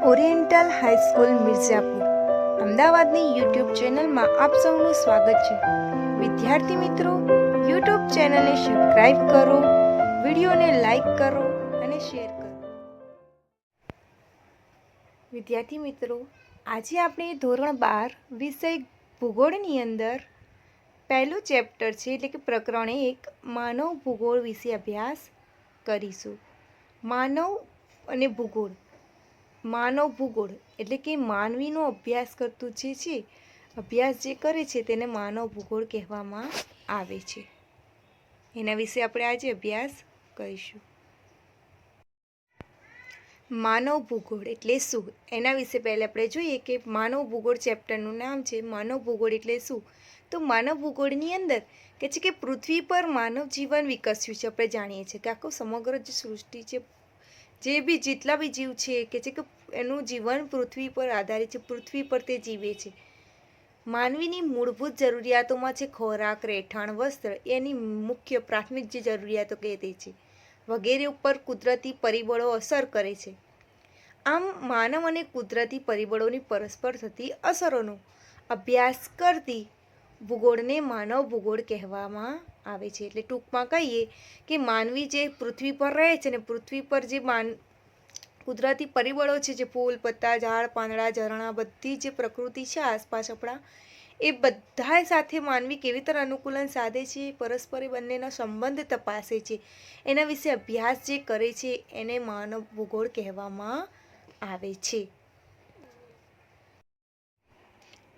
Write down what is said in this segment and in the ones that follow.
Oriental high school Mirzapur અમદાવાદની YouTube ચેનલમાં આપ સૌનું સ્વાગત છે. વિદ્યાર્થી મિત્રો, યુટ્યુબ ચેનલને સબસ્ક્રાઇબ કરો, વિડીયોને લાઈક કરો અને શેર કરો. વિદ્યાર્થી મિત્રો, આજે આપણે ધોરણ 12 વિષય ભૂગોળની અંદર પહેલું ચેપ્ટર છે એટલે કે પ્રકરણ 1 માનવ ભૂગોળ વિશે અભ્યાસ કરીશું. માનવ અને ભૂગોળ. માનવ ભૂગોળ એટલે કે માનવીનો અભ્યાસ કરતું અભ્યાસ જે કરે છે તેને માનવ ભૂગોળ કહેવામાં આવે છે. એના વિશે આપણે આજે અભ્યાસ કરીશું. માનવ ભૂગોળ એટલે શું એના વિશે પહેલાં આપણે જોઈએ કે માનવ ભૂગોળ ચેપ્ટરનું નામ છે માનવ ભૂગોળ એટલે શું. તો માનવ ભૂગોળની અંદર કે છે કે પૃથ્વી પર માનવ જીવન વિકસ્યું છે. આપણે જાણીએ છીએ કે આખું સમગ્ર જે સૃષ્ટિ છે, જેટલા બી જીવ છે કે એનું જીવન પૃથ્વી પર આધારિત છે. પૃથ્વી પર તે જીવે છે. માનવીની મૂળભૂત જરૂરિયાતોમાં છે ખોરાક, રહેઠાણ, વસ્ત્ર, એની મુખ્ય પ્રાથમિક જે જરૂરિયાતો કે તે છે વગેરે ઉપર કુદરતી પરિબળો અસર કરે છે. આમ માનવ અને કુદરતી પરિબળોની પરસ્પર થતી અસરોનો અભ્યાસ કરતી ભૂગોળને માનવ ભૂગોળ કહેવામાં આવે છે. એટલે ટૂંકમાં કહીએ કે માનવી જે પૃથ્વી પર રહે છે ને પૃથ્વી પર જે કુદરતી પરિબળો છે, જે ફૂલ, પત્તા, ઝાડ, પાંદડા, ઝરણા, બધી જે પ્રકૃતિ છે આસપાસ આપણા, એ બધા સાથે માનવી કેવી રીતે અનુકૂલન સાધે છે, પરસ્પર બંનેનો સંબંધ તપાસે છે, એના વિશે અભ્યાસ જે કરે છે એને માનવ ભૂગોળ કહેવામાં આવે છે.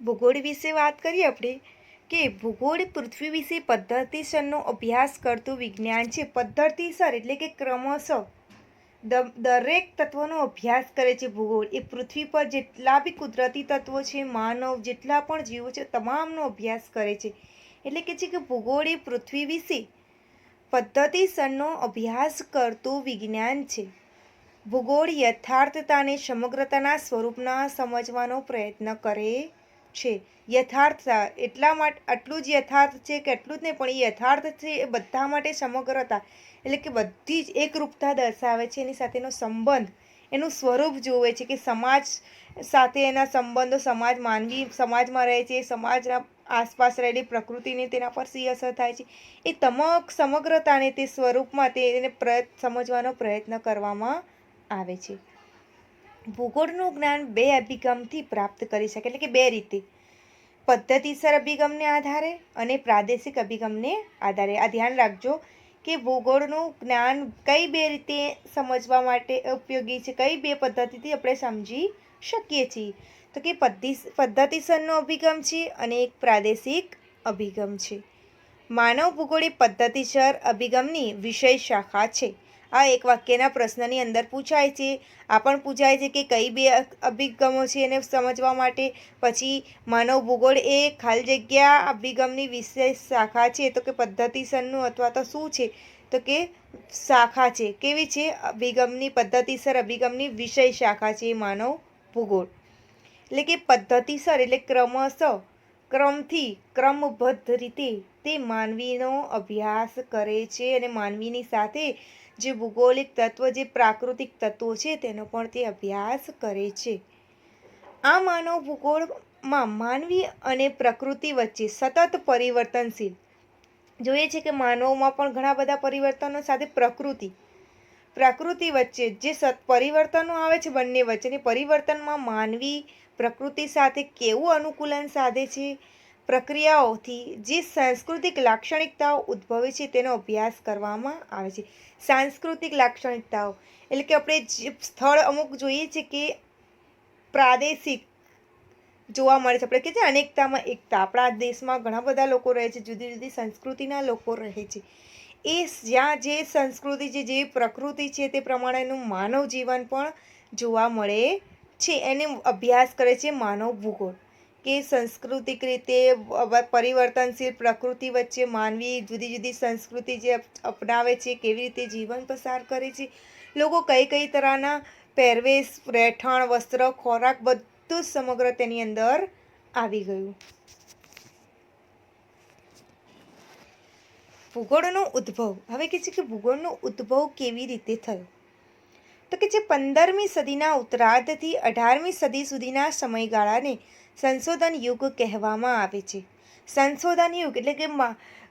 ભૂગોળ વિશે વાત કરીએ આપણે કે ભૂગોળ પૃથ્વી વિશે પદ્ધતિસરનો અભ્યાસ કરતું વિજ્ઞાન છે. પદ્ધતિસર એટલે કે ક્રમશઃ દરેક તત્વોનો અભ્યાસ કરે છે. ભૂગોળ એ પૃથ્વી પર જેટલા બી કુદરતી તત્વો છે, માનવ જેટલા પણ જીવો છે, તમામનો અભ્યાસ કરે છે. એટલે કે છે કે ભૂગોળ એ પૃથ્વી વિશે પદ્ધતિસરનો અભ્યાસ કરતું વિજ્ઞાન છે. ભૂગોળ યથાર્થતાને સમગ્રતાના સ્વરૂપના સમજવાનો પ્રયત્ન કરે છે. યથાર્થતા એટલા માટે આટલું જ યથાર્થ છે કે એટલું જ નહીં, પણ એ યથાર્થ છે એ બધા માટે સમગ્રતા એટલે કે બધી જ એકરૂપતા દર્શાવે છે. એની સાથેનો સંબંધ, એનું સ્વરૂપ જોવે છે કે સમાજ સાથે એના સંબંધો, માનવી સમાજમાં રહે છે, સમાજના આસપાસ રહેલી પ્રકૃતિને તેના પર શી અસર થાય છે, એ સમગ્રતાને તે સ્વરૂપમાં તેને સમજવાનો પ્રયત્ન કરવામાં આવે છે. ભૂગોળનું જ્ઞાન બે અભિગમથી પ્રાપ્ત કરી શકે, એટલે કે બે રીતે: પદ્ધતિસર અભિગમને આધારે અને પ્રાદેશિક અભિગમને આધારે. આ ધ્યાન રાખજો કે ભૂગોળનું જ્ઞાન કઈ બે રીતે સમજવા માટે ઉપયોગી છે, કઈ બે પદ્ધતિથી આપણે સમજી શકીએ છીએ. તો કે પદ્ધતિસરનો અભિગમ છે અને એક પ્રાદેશિક અભિગમ છે. માનવ ભૂગોળ એ પદ્ધતિસર અભિગમની વિષય શાખા છે. આ એક વાક્યના પ્રશ્નની અંદર પૂછાય છે. આ પણ પૂછાય છે કે કઈ બે અભિગમો છે એને સમજવા માટે. પછી માનવ ભૂગોળ એ ખાલી જગ્યા અભિગમની વિશેષ શાખા છે. તો કે પદ્ધતિસરનું અથવા તો શું છે તો કે શાખા છે. કેવી છે? અભિગમની, પદ્ધતિસર અભિગમની વિષય શાખા છે માનવ ભૂગોળ. એટલે કે પદ્ધતિસર એટલે ક્રમથી, ક્રમબદ્ધ રીતે તે માનવીનો અભ્યાસ કરે છે અને માનવીની સાથે જે ભૂગોળિક તત્વ, જે પ્રાકૃતિક તત્વો છે તેનો પણ તે અભ્યાસ કરે છે. આ માનવ ભૂગોળમાં માનવી અને પ્રકૃતિ વચ્ચે સતત પરિવર્તનશીલ જોઈએ છે કે માનવમાં પણ ઘણા બધા પરિવર્તનો સાથે પ્રકૃતિ વચ્ચે જે પરિવર્તનો આવે છે, બંને વચ્ચેની પરિવર્તનમાં માનવી પ્રકૃતિ સાથે કેવું અનુકૂલન સાધે છે, પ્રક્રિયાઓથી જે સાંસ્કૃતિક લાક્ષણિકતાઓ ઉદ્ભવે છે તેનો અભ્યાસ કરવામાં આવે છે. સાંસ્કૃતિક લાક્ષણિકતાઓ એટલે કે આપણે જે સ્થળ અમુક જોઈએ છે કે પ્રાદેશિક જોવા મળે છે. આપણે કે છે અનેકતામાં એકતા. આપણા દેશમાં ઘણા બધા લોકો રહે છે, જુદી જુદી સંસ્કૃતિના લોકો રહે છે. એ જ્યાં જે સંસ્કૃતિ છે, જે પ્રકૃતિ છે તે પ્રમાણેનું માનવ જીવન પણ જોવા મળે છે. એને અભ્યાસ કરે છે માનવ ભૂગોળ કે સાંસ્કૃતિક રીતે પરિવર્તનશીલ પ્રકૃતિ વચ્ચે માનવી જુદી જુદી સંસ્કૃતિ જે અપનાવે છે, કેવી રીતે જીવન પસાર કરે છે, લોકો કઈ કઈ તરહના પહેરવેશ, રહેઠાણ, વસ્ત્ર, ખોરાક બધું જ સમગ્ર તેની અંદર આવી ગયું. ભૂગોળનો ઉદ્ભવ. હવે કે છે કે ભૂગોળનો ઉદ્ભવ કેવી રીતે થયો? તો કે જે 15મી સદીના ઉત્તરાર્ધથી 18મી સદી સુધીના સમયગાળાને સંશોધન યુગ કહેવામાં આવે છે. સંશોધન યુગ એટલે કે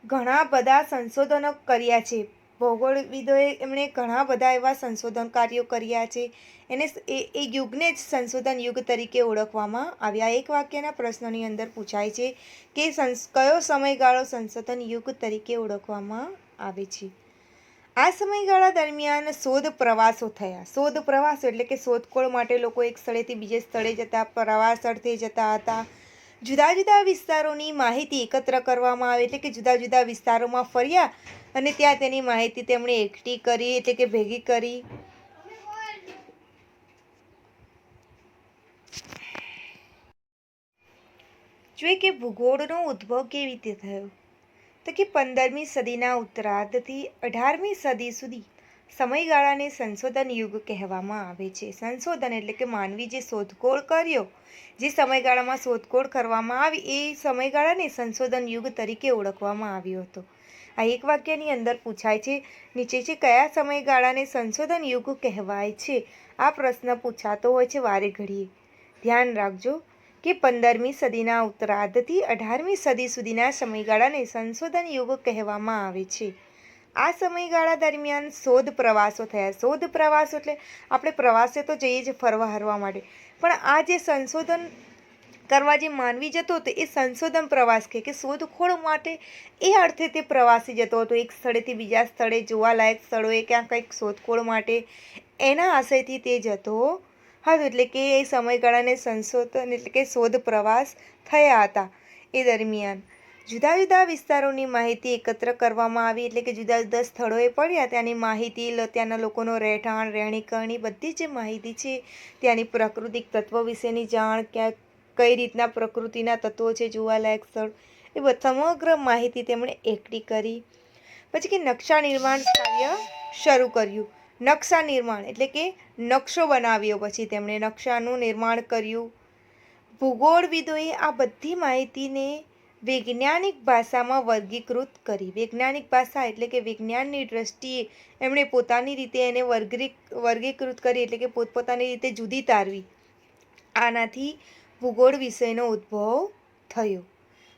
ઘણા બધા સંશોધનો કર્યા છે. ભૌગોળવિદોએ એમણે ઘણા બધા એવા સંશોધન કાર્યો કર્યા છે. એ યુગને જ સંશોધન યુગ તરીકે ઓળખવામાં આવ્યા. એક વાક્યના પ્રશ્નોની અંદર પૂછાય છે કે કયો સમયગાળો સંશોધન યુગ તરીકે ઓળખવામાં આવે છે. આ સમયગાળા દરમિયાન શોધ પ્રવાસો થયા. શોધ પ્રવાસો એટલે કે શોધખોળ માટે લોકો એક સ્થળેથી બીજે સ્થળે જતા, પ્રવાસ અર્થે જતા હતા. જુદા જુદા વિસ્તારોની માહિતી એકત્ર કરવામાં આવે એટલે કે જુદા જુદા વિસ્તારોમાં ફર્યા અને ત્યાં તેની માહિતી તેમણે એકઠી કરી એટલે કે ભેગી કરી. જોઈએ કે ભૂગોળનો ઉદ્ભવ કેવી રીતે થયો. તો કે 15મી સદીના ઉત્તરાર્ધથી 18મી સદી સુધી સમયગાળાને સંશોધન યુગ કહેવામાં આવે છે. સંશોધન એટલે કે માનવી જે શોધખોળ કર્યો, જે સમયગાળામાં શોધખોળ કરવામાં આવી એ સમયગાળાને સંશોધન યુગ તરીકે ઓળખવામાં આવ્યો હતો. આ એક વાક્યની અંદર પૂછાય છે નીચે છે કયા સમયગાળાને સંશોધન યુગ કહેવાય છે. આ પ્રશ્ન પૂછાતો હોય છે વારે ઘડીએ. ધ્યાન રાખજો કે 15મી સદીના ઉત્તરાર્ધથી 18મી સદી સુધીના સમયગાળાને સંશોધન યુગ કહેવામાં આવે છે. આ સમયગાળા દરમિયાન શોધ પ્રવાસો થયા. શોધ પ્રવાસો એટલે આપણે પ્રવાસે તો જઈએ જ ફરવા હરવા માટે, પણ આ જે સંશોધન કરવા જે માનવી જતો હતો એ સંશોધન પ્રવાસ કે શોધખોળ માટે એ અર્થે તે પ્રવાસી જતો હતો. એક સ્થળેથી બીજા સ્થળે જોવાલાયક સ્થળોએ ક્યાં કંઈક શોધખોળ માટે એના આશયથી તે જતો હતો. એટલે કે એ સમયગાળાને સંશોધન એટલે કે શોધ પ્રવાસ થયા હતા. એ દરમિયાન જુદા જુદા વિસ્તારોની માહિતી એકત્ર કરવામાં આવી એટલે કે જુદા જુદા સ્થળોએ પડ્યા ત્યાંની માહિતી, ત્યાંના લોકોનો રહેઠાણ, રહેણીકરણી બધી જે માહિતી છે, ત્યાંની પ્રાકૃતિક તત્વો વિશેની જાણ, કઈ રીતના પ્રકૃતિના તત્વો છે, જોવાલાયક સ્થળ, એ સમગ્ર માહિતી તેમણે એકઠી કરી. પછી કે નકશા નિર્માણ કાર્ય શરૂ કર્યું. નકશા નિર્માણ એટલે કે નકશો બનાવ્યો. પછી તેમણે નકશાનું નિર્માણ કર્યું. ભૂગોળવિદોએ આ બધી માહિતીને વૈજ્ઞાનિક ભાષામાં વર્ગીકૃત કરી. વૈજ્ઞાનિક ભાષા એટલે કે વિજ્ઞાનની દ્રષ્ટિએ એમણે પોતાની રીતે એને વર્ગીકૃત કરી એટલે કે પોતપોતાની રીતે જુદી તારવી. આનાથી ભૂગોળ વિષયનો ઉદ્ભવ થયો.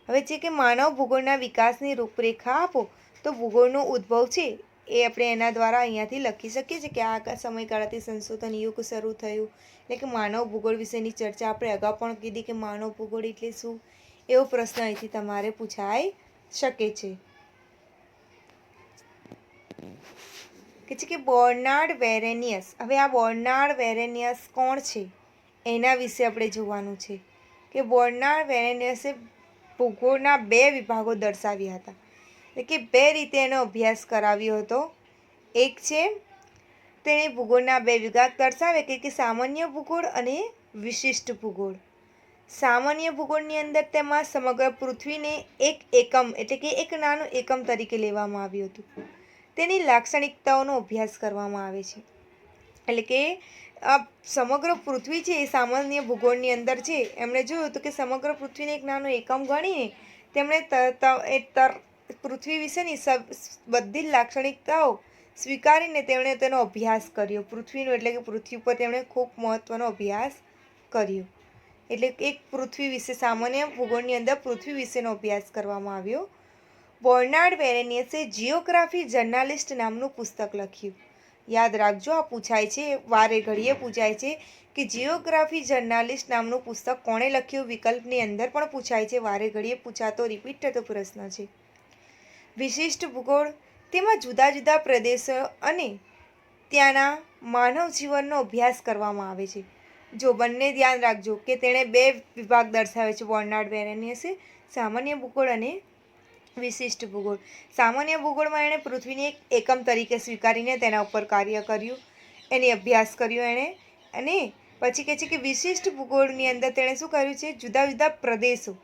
હવે છે કે માનવ ભૂગોળના વિકાસની રૂપરેખા આપો તો ભૂગોળનો ઉદ્ભવ છે એ આપણે એના દ્વારા અહીંયાથી લખી શકીએ છીએ કે આ સમયગાળાથી સંશોધન યુગ શરૂ થયું. એટલે કે માનવ ભૂગોળ વિશેની ચર્ચા આપણે અગાઉ પણ કીધી કે માનવ ભૂગોળ એટલે શું, એવો પ્રશ્ન અહીંથી તમારે પૂછાઈ શકે છે. કે બર્નાર્ડ વેરેનિયસ. હવે આ બર્નાર્ડ વેરેનિયસ કોણ છે એના વિશે આપણે જોવાનું છે કે બર્નાર્ડ વેરેનિયસે ભૂગોળના 2 વિભાગો દર્શાવ્યા હતા. એટલે કે 2 રીતે એનો અભ્યાસ કરાવ્યો હતો. એક છે તેણે ભૂગોળના 2 વિભાગ દર્શાવે કે સામાન્ય ભૂગોળ અને વિશિષ્ટ ભૂગોળ. સામાન્ય ભૂગોળની અંદર તેમાં સમગ્ર પૃથ્વીને એક એકમ એટલે કે એક નાનું એકમ તરીકે લેવામાં આવ્યું હતું. તેની લાક્ષણિકતાઓનો અભ્યાસ કરવામાં આવે છે. એટલે કે આ સમગ્ર પૃથ્વી છે એ સામાન્ય ભૂગોળની અંદર છે. એમણે જોયું હતું કે સમગ્ર પૃથ્વીને એક નાનો એકમ ગણીને તેમણે પૃથ્વી વિશેની બધી લાક્ષણિકતાઓ સ્વીકારીને તેમણે તેનો અભ્યાસ કર્યો. પૃથ્વીનો એટલે કે પૃથ્વી પર તેમણે ખૂબ મહત્ત્વનો અભ્યાસ કર્યો. એટલે એક પૃથ્વી વિશે સામાન્ય ભૂગોળની અંદર પૃથ્વી વિશેનો અભ્યાસ કરવામાં આવ્યો. બર્નાર્ડ વેરેનિયસે જિયોગ્રાફી જર્નાલિસ્ટ નામનું પુસ્તક લખ્યું. યાદ રાખજો, આ પૂછાય છે, વારે ઘડીએ પૂછાય છે કે જિયોગ્રાફી જર્નાલિસ્ટ નામનું પુસ્તક કોણે લખ્યું. વિકલ્પની અંદર પણ પૂછાય છે, વારે ઘડીએ પૂછાતો રિપીટ થતો પ્રશ્ન છે. વિશિષ્ટ ભૂગોળ, તેમાં જુદા જુદા પ્રદેશો અને ત્યાંના માનવ જીવનનો અભ્યાસ કરવામાં આવે છે. જો બંને ધ્યાન રાખજો કે તેણે 2 વિભાગ દર્શાવે છે બર્નાર્ડ વેરેનિયસે, સામાન્ય ભૂગોળ અને વિશિષ્ટ ભૂગોળ. સામાન્ય ભૂગોળમાં એણે પૃથ્વીને એક એકમ તરીકે સ્વીકારીને તેના ઉપર કાર્ય કર્યું, એની અભ્યાસ કર્યો એણે. અને પછી કહે છે કે વિશિષ્ટ ભૂગોળની અંદર તેણે શું કર્યું છે, જુદા જુદા પ્રદેશો,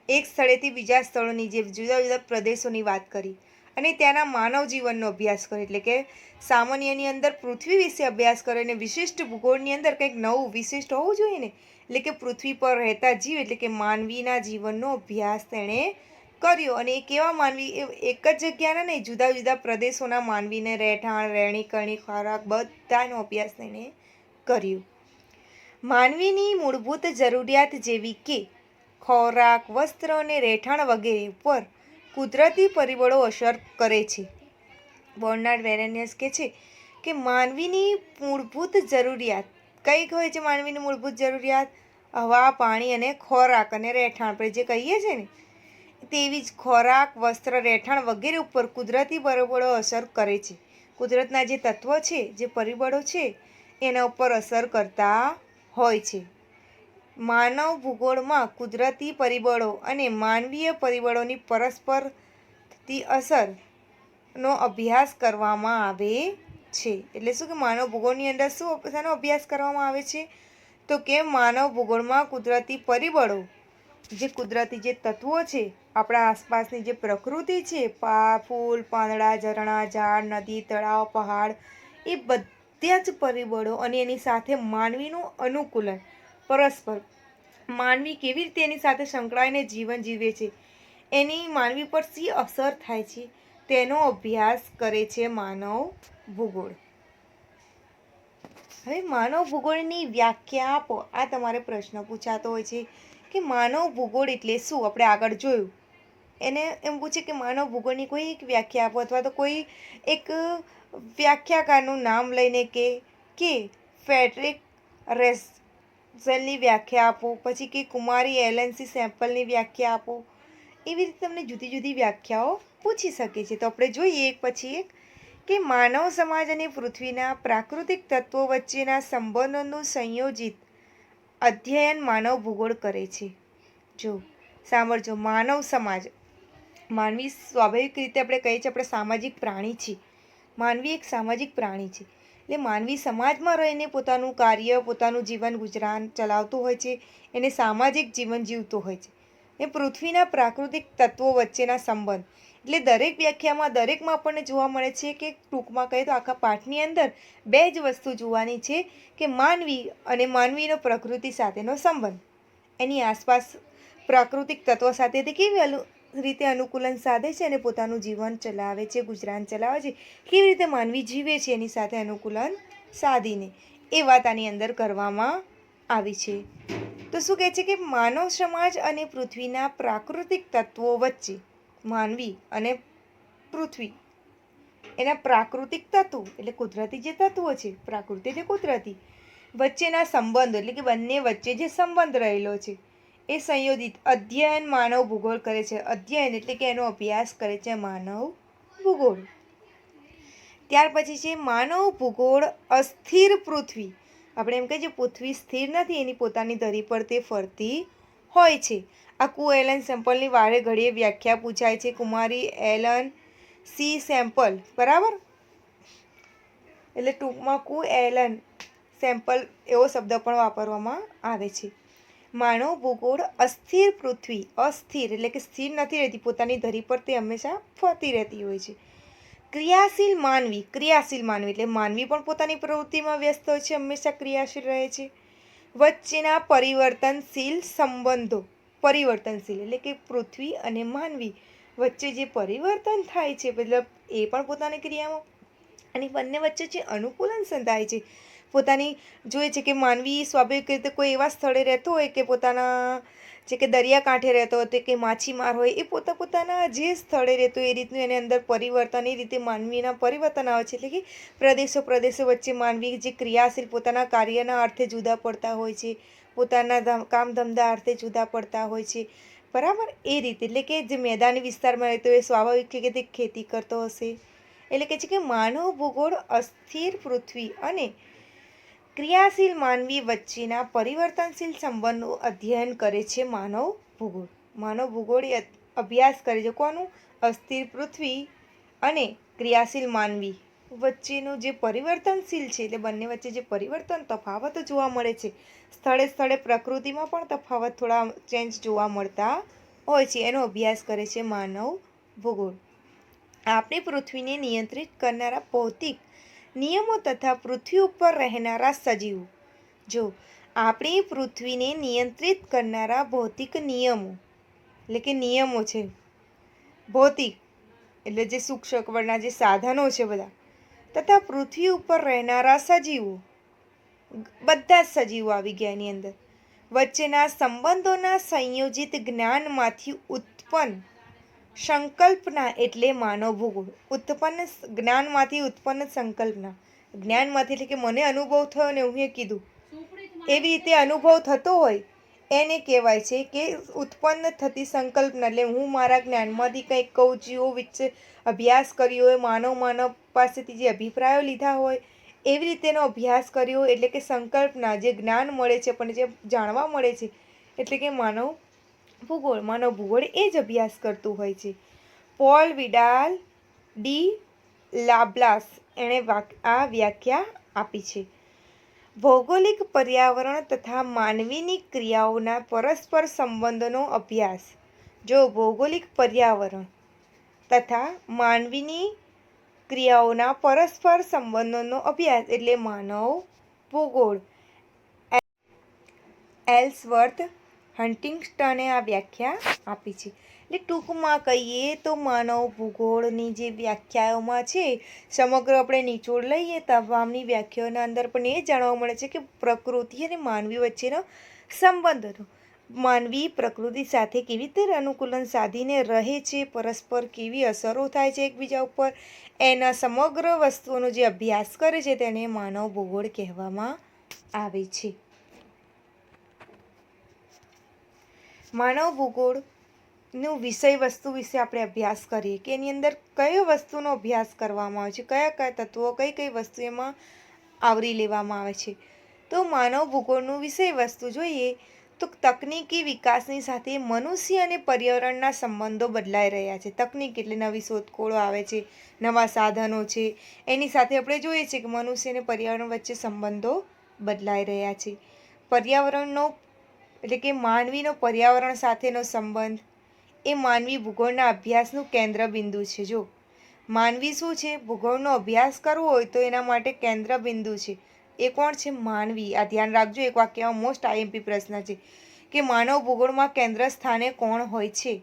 એક સ્થળેથી બીજા સ્થળોની જે જુદા જુદા પ્રદેશોની વાત કરી અને ત્યાંના માનવ જીવનનો અભ્યાસ કર્યો. એટલે કે સામાન્યની અંદર પૃથ્વી વિશે અભ્યાસ કર્યો અને વિશિષ્ટ ભૂગોળની અંદર કંઈક નવું વિશિષ્ટ હોવું જોઈએ ને, એટલે કે પૃથ્વી પર રહેતા જીવ એટલે કે માનવીના જીવનનો અભ્યાસ તેણે કર્યો અને એ કેવા માનવી, એક જ જગ્યાના નહીં, જુદા જુદા પ્રદેશોના માનવીને રહેઠાણ, રહેણી કરણી, ખોરાક બધાનો અભ્યાસ થઈને કર્યું. માનવીની મૂળભૂત જરૂરિયાત જેવી કે ખોરાક, વસ્ત્ર અને રહેઠાણ વગેરે ઉપર કુદરતી પરિબળો અસર કરે છે. બર્નાર્ડ વેરેનિયસ કહે છે કે માનવીની મૂળભૂત જરૂરિયાત કઈ હોય છે? માનવીની મૂળભૂત જરૂરિયાત હવા, પાણી અને ખોરાક અને રહેઠાણ, આપણે જે કહીએ છીએ ને તેવી જ ખોરાક, વસ્ત્ર, રહેઠાણ વગેરે ઉપર કુદરતી પરિબળો અસર કરે છે. કુદરતના જે તત્વો છે, જે પરિબળો છે એના ઉપર અસર કરતા હોય છે. માનવ ભૂગોળમાં કુદરતી પરિબળો અને માનવીય પરિબળોની પરસ્પર થતી અસરનો અભ્યાસ કરવામાં આવે છે. એટલે શું કે માનવ ભૂગોળની અંદર શાનો અભ્યાસ કરવામાં આવે છે? તો કે માનવ ભૂગોળમાં કુદરતી પરિબળો, જે કુદરતી જે તત્વો છે, આપણા આસપાસની જે પ્રકૃતિ છે, ફૂલ, પાંદડા, ઝરણા, ઝાડ, નદી, તળાવ, પહાડ, એ બધા જ પરિબળો અને એની સાથે માનવીનું અનુકૂલન, પરસ્પર માનવી કેવી રીતે એની સાથે સંકળાઈને જીવન જીવે છે, એની માનવી પર શી અસર થાય છે, તેનો અભ્યાસ કરે છે માનવ ભૂગોળ. હવે માનવ ભૂગોળની વ્યાખ્યા આપો, આ તમારે પ્રશ્ન પૂછાતો હોય છે કે માનવ ભૂગોળ એટલે શું? આપણે આગળ જોયું, એને એમ પૂછે કે માનવ ભૂગોળની કોઈ એક વ્યાખ્યા આપો, અથવા તો કોઈ એક વ્યાખ્યાકારનું નામ લઈને કે ફેડરિક રેસલની વ્યાખ્યા આપો, પછી કે કુમારી એલન સી સેમ્પલની વ્યાખ્યા આપો. એવી રીતે તમને જુદી જુદી વ્યાખ્યાઓ પૂછી શકે છે. તો આપણે જોઈએ એક પછી એક કે માનવ સમાજ અને પૃથ્વીના પ્રાકૃતિક તત્વો વચ્ચેના સંબંધોનું સંયોજિત અધ્યયન માનવ ભૂગોળ કરે છે. જો સાંભળજો, માનવ સમાજ, માનવી સ્વાભાવિક રીતે આપણે કહીએ છીએ આપણે સામાજિક પ્રાણી છીએ. માનવી એક સામાજિક પ્રાણી છે. એટલે માનવી સમાજમાં રહીને પોતાનું કાર્ય, પોતાનું જીવન ગુજરાન ચલાવતું હોય છે. એને સામાજિક જીવન જીવતો હોય છે. એ પૃથ્વીના પ્રાકૃતિક તત્વો વચ્ચેના સંબંધ, એટલે દરેક વ્યાખ્યામાં, દરેકમાં આપણને જોવા મળે છે કે ટૂંકમાં કહીએ તો આખા પાઠની અંદર બે જ વસ્તુ જોવાની છે કે માનવી અને માનવીનો પ્રકૃતિ સાથેનો સંબંધ, એની આસપાસ પ્રાકૃતિક તત્વો સાથે તે કેવી રીતે અનુકૂલન સાધે છે અને પોતાનું જીવન ચલાવે છે, ગુજરાન ચલાવે છે, કેવી રીતે માનવી જીવે છે એની સાથે અનુકૂલન સાધીને, એ વાત આની અંદર કરવામાં આવી છે. તો શું કહે છે કે માનવ સમાજ અને પૃથ્વીના પ્રાકૃતિક તત્વો વચ્ચે, માનવી અને પૃથ્વી એના પ્રાકૃતિક તત્વો એટલે કુદરતી જે તત્વો છે, પ્રાકૃતિક એટલે કુદરતી, વચ્ચેના સંબંધો એટલે કે બંને વચ્ચે જે સંબંધ રહેલો છે એ સંયોજિત અધ્યયન માનવ ભૂગોળ કરે છે. અધ્યયન એટલે કે એનો અભ્યાસ કરે છે માનવ ભૂગોળ. ત્યાર પછી છે માનવ ભૂગોળ અસ્થિર પૃથ્વી. આપણે એમ કહીએ છીએ પૃથ્વી સ્થિર નથી, એની પોતાની ધરી પર તે ફરતી હોય છે. આ એલન સેમ્પલની વારે ઘડીએ વ્યાખ્યા પૂછાય છે. કુમારી એલન સી સેમ્પલ, બરાબર, એટલે ટૂંકમાં એલન સેમ્પલ એવો શબ્દ પણ વાપરવામાં આવે છે. માનવ ભૂગોળ અસ્થિર પૃથ્વી, અસ્થિર એટલે કે સ્થિર નથી રહેતી, પોતાની ધરી પર તે હંમેશા ફરતી રહેતી હોય છે. ક્રિયાશીલ માનવી, ક્રિયાશીલ માનવી એટલે માનવી પણ પોતાની પ્રવૃત્તિમાં વ્યસ્ત હોય છે, હંમેશા ક્રિયાશીલ રહે છે. વચ્ચેના પરિવર્તનશીલ સંબંધો, પરિવર્તનશીલ એટલે કે પૃથ્વી અને માનવી વચ્ચે જે પરિવર્તન થાય છે, મતલબ એ પણ પોતાની ક્રિયામાં, અને બંને વચ્ચે જે અનુકૂલન સંધાય છે, પોતાની જોઈએ છે કે માનવી સ્વાભાવિક રીતે કોઈ એવા સ્થળે રહેતો હોય કે પોતાના જે કે દરિયાકાંઠે રહેતો હોય કે માછીમાર હોય, એ પોતાના જે સ્થળે રહેતો હોય એ રીતનું એને અંદર પરિવર્તન, એ રીતે માનવીના પરિવર્તન આવે છે. એટલે કે પ્રદેશો વચ્ચે માનવી જે ક્રિયાશીલ પોતાના કાર્યના અર્થે જુદા પડતા હોય છે, પોતાના કામ ધંધા અર્થે જુદા પડતા હોય છે, બરાબર, એ રીતે. એટલે કે જે મેદાની વિસ્તારમાં રહેતો હોય એ સ્વાભાવિક છે કે તે ખેતી કરતો હશે. એટલે કે છે કે માનવ ભૂગોળ અસ્થિર પૃથ્વી અને ક્રિયાશીલ માનવી વચ્ચેના પરિવર્તનશીલ સંબંધનું અધ્યયન કરે છે માનવ ભૂગોળ. માનવ ભૂગોળ એ અભ્યાસ કરે છે કોનું? અસ્થિર પૃથ્વી અને ક્રિયાશીલ માનવી વચ્ચેનું જે પરિવર્તનશીલ છે, એટલે બંને વચ્ચે જે પરિવર્તન, તફાવત જોવા મળે છે, સ્થળે સ્થળે પ્રકૃતિમાં પણ તફાવત, થોડા ચેન્જ જોવા મળતા હોય છે, એનો અભ્યાસ કરે છે માનવ ભૂગોળ. આપણી પૃથ્વીને નિયંત્રિત કરનારા ભૌતિક નિયમો તથા પૃથ્વી ઉપર રહેનારા સજીવો. જો આપણી પૃથ્વીને નિયંત્રિત કરનારા ભૌતિક નિયમો એટલે કે નિયમો છે, ભૌતિક એટલે જે સુખ સગવડના જે સાધનો છે બધા, તથા પૃથ્વી ઉપર રહેનારા સજીવો, બધા જ સજીવો આવી ગયા એની અંદર, વચ્ચેના સંબંધોના સંયોજિત જ્ઞાનમાંથી ઉત્પન્ન સંકલ્પના એટલે માનવ ભૂગોળ. જ્ઞાનમાંથી ઉત્પન્ન સંકલ્પના, જ્ઞાનમાંથી એટલે કે મને અનુભવ થયો ને હું એ કીધું એવી રીતે અનુભવ થતો હોય એને કહેવાય છે કે ઉત્પન્ન થતી સંકલ્પના. એટલે હું મારા જ્ઞાનમાંથી કંઈક કહું, જીવો વિશે અભ્યાસ કર્યો હોય, માનવ પાસેથી જે અભિપ્રાયો લીધા હોય એવી રીતેનો અભ્યાસ કર્યો એટલે કે સંકલ્પના, જે જ્ઞાન મળે છે પણ જે જાણવા મળે છે એટલે કે માનવ ભૂગોળ એ જ અભ્યાસ કરતું હોય છે. પોલ વિડાલ ડી લાબ્લાસ એણે આ વ્યાખ્યા આપી છે. ભૌગોલિક પર્યાવરણ તથા માનવીની ક્રિયાઓના પરસ્પર સંબંધોનો અભ્યાસ. જો ભૌગોલિક પર્યાવરણ તથા માનવીની ક્રિયાઓના પરસ્પર સંબંધોનો અભ્યાસ એટલે માનવ ભૂગોળ. એલ્સવર્થ હન્ટિંગ્ટને આ વ્યાખ્યા આપી છે. એટલે ટૂંકમાં કહીએ તો માનવ ભૂગોળની જે વ્યાખ્યાઓમાં છે, સમગ્ર આપણે નિચોડ લઈએ તમામની વ્યાખ્યાઓના અંદર પણ એ જાણવા મળે છે કે પ્રકૃતિ અને માનવી વચ્ચેનો સંબંધ હતો. માનવી પ્રકૃતિ સાથે કેવી રીતે અનુકૂલન સાધીને રહે છે, પરસ્પર કેવી અસરો થાય છે એકબીજા ઉપર, એના સમગ્ર વસ્તુઓનો જે અભ્યાસ કરે છે તેને માનવ ભૂગોળ કહેવામાં આવે છે. માનવ ભૂગોળનું વિષય વસ્તુ વિશે આપણે અભ્યાસ કરીએ કે એની અંદર કઈ વસ્તુનો અભ્યાસ કરવામાં આવે છે, કયા કયા તત્વો, કઈ વસ્તુ એમાં આવરી લેવામાં આવે છે. તો માનવ ભૂગોળનું વિષય વસ્તુ જોઈએ તો તકનીકી વિકાસની સાથે મનુષ્ય અને પર્યાવરણના સંબંધો બદલાઈ રહ્યા છે. તકનીક એટલે નવી શોધખોળો આવે છે, નવા સાધનો છે, એની સાથે આપણે જોઈએ છીએ કે મનુષ્ય અને પર્યાવરણ વચ્ચે સંબંધો બદલાઈ રહ્યા છે. પર્યાવરણનો એટલે કે માનવીનો પર્યાવરણ સાથેનો સંબંધ એ માનવી ભૂગોળના અભ્યાસનું કેન્દ્ર બિંદુ છે. જો માનવી શું છે, ભૂગોળનો અભ્યાસ કરવો હોય તો એના માટે કેન્દ્ર બિંદુ છે. એ કોણ છે? માનવી. આ ધ્યાન રાખજો, એક વાક્યમાં મોસ્ટ આઈએમપી પ્રશ્ન છે કે માનવ ભૂગોળમાં કેન્દ્ર સ્થાને કોણ હોય છે?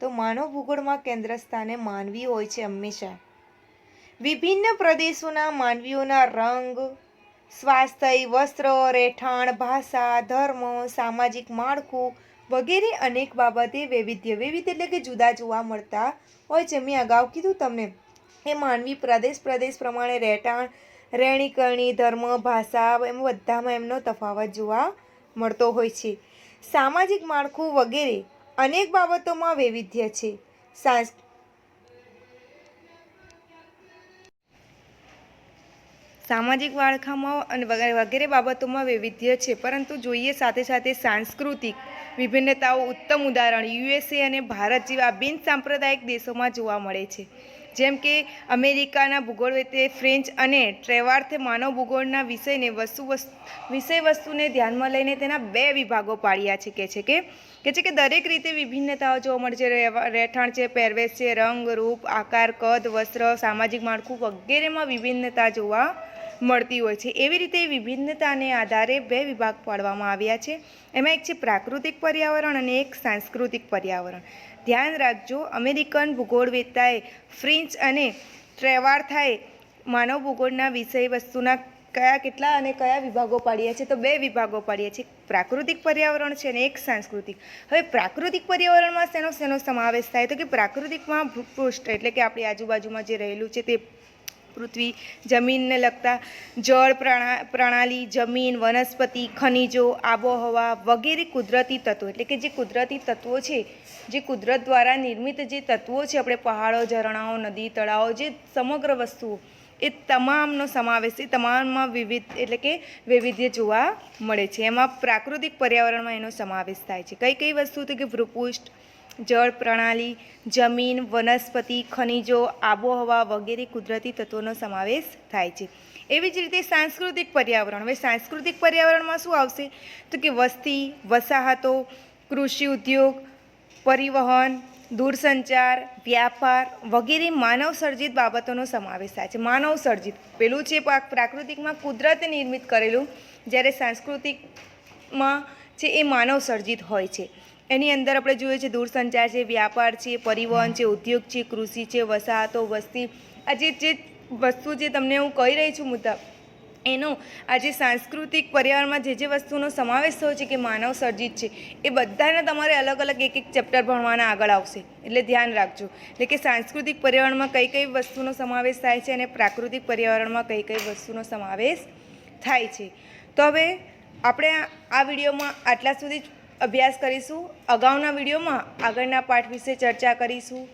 તો માનવ ભૂગોળમાં કેન્દ્ર સ્થાને માનવી હોય છે હંમેશા. વિભિન્ન પ્રદેશોના માનવીઓના રંગ, સ્વાસ્થ્ય, વસ્ત્ર, રહેઠાણ, ભાષા, ધર્મ, સામાજિક માળખું વગેરે અનેક બાબતે વૈવિધ્ય એટલે કે જુદા જોવા મળતા હોય છે. મેં અગાઉ કીધું તમને એ માનવી પ્રદેશ પ્રમાણે રહેઠાણ, રહેણીકરણી, ધર્મ, ભાષા એમ બધામાં એમનો તફાવત જોવા મળતો હોય છે. સામાજિક માળખું વગેરે અનેક બાબતોમાં વૈવિધ્ય છે. સામાજિક માળખામાં અને વગેરે બાબતોમાં વૈવિધ્ય છે, પરંતુ જોઈએ સાથે સાથે સાંસ્કૃતિક વિભિન્નતાઓ. ઉત્તમ ઉદાહરણ યુએસએ અને ભારત જેવા બિન સાંપ્રદાયિક દેશોમાં જોવા મળે છે. જેમ કે અમેરિકાના ભૂગોળ ફ્રેન્ચ અને ટ્રેવાર્થે માનવ ભૂગોળના વિષય વસ્તુને ધ્યાનમાં લઈને તેના 2 વિભાગો પાડ્યા છે. કે છે કે દરેક રીતે વિભિન્નતાઓ જોવા મળે છે. રહેઠાણ છે, પહેરવેશ છે, રંગ, રૂપ, આકાર, કદ, વસ્ત્ર, સામાજિક માળખું વગેરેમાં વિભિન્નતા જોવા મળતી હોય છે. એવી રીતે વિભિન્નતાને આધારે 2 વિભાગ પાડવામાં આવ્યા છે. એમાં એક છે પ્રાકૃતિક પર્યાવરણ અને એક સાંસ્કૃતિક પર્યાવરણ. ધ્યાન રાખજો, અમેરિકન ભૂગોળવેત્તાએ ફ્રેન્ચ અને ટ્રેવાર્થાએ માનવ ભૂગોળના વિષય વસ્તુના કયા વિભાગો પાડ્યા છે? તો 2 વિભાગો પાડ્યા છે. પ્રાકૃતિક પર્યાવરણ છે અને એક સાંસ્કૃતિક. હવે પ્રાકૃતિક પર્યાવરણમાં શેનો સમાવેશ થાય? તો કે પ્રાકૃતિકમાં ભૂપૃષ્ઠ એટલે કે આપણી આજુબાજુમાં જે રહેલું છે તે પૃથ્વી, જમીનને લગતા જળ પ્રણાલી, જમીન, વનસ્પતિ, ખનિજો, આબોહવા વગેરે કુદરતી તત્વો એટલે કે જે કુદરતી તત્વો છે, જે કુદરત દ્વારા નિર્મિત જે તત્વો છે, આપણે પહાડો, ઝરણાઓ, નદી, તળાવો, જે સમગ્ર વસ્તુઓ એ તમામનો સમાવેશ છે. તમામમાં વૈવિધ્ય જોવા મળે છે. એમાં પ્રાકૃતિક પર્યાવરણમાં એનો સમાવેશ થાય છે. કઈ વસ્તુ? તો કે ભૂપૃષ્ઠ, જળ પ્રણાલી, જમીન, વનસ્પતિ, ખનિજો, આબોહવા વગેરે કુદરતી તત્વોનો સમાવેશ થાય છે. એવી જ રીતે સાંસ્કૃતિક પર્યાવરણ. હવે સાંસ્કૃતિક પર્યાવરણમાં શું આવશે? તો કે વસ્તી, વસાહતો, કૃષિ ઉદ્યોગ, પરિવહન, દૂરસંચાર, વ્યાપાર વગેરે માનવ સર્જિત બાબતોનો સમાવેશ થાય છે. માનવ સર્જિત પેલું છે પ્રાકૃતિકમાં કુદરતે નિર્મિત કરેલું, જ્યારે સાંસ્કૃતિકમાં છે એ માનવ સર્જિત હોય છે. એની અંદર આપણે જોઈએ છે દૂરસંચાર છે, વ્યાપાર છે, પરિવહન છે, ઉદ્યોગ છે, કૃષિ છે, વસાહતો, વસ્તી, આ જે વસ્તુ જે તમને હું કહી રહી છું મુદ્દા, એનો આજે સાંસ્કૃતિક પર્યાવરણમાં જે વસ્તુનો સમાવેશ થયો છે કે માનવ સર્જિત છે, એ બધાને તમારે અલગ અલગ એક ચેપ્ટર ભણવાના આગળ આવશે. એટલે ધ્યાન રાખજો. એટલે કે સાંસ્કૃતિક પર્યાવરણમાં કઈ કઈ વસ્તુનો સમાવેશ થાય છે અને પ્રાકૃતિક પર્યાવરણમાં કઈ કઈ વસ્તુનો સમાવેશ થાય છે. તો હવે આપણે આ વિડીયોમાં આટલા સુધી જ અભ્યાસ કરીશું. અગાઉના વિડીયોમાં આગળના પાઠ વિશે ચર્ચા કરીશું.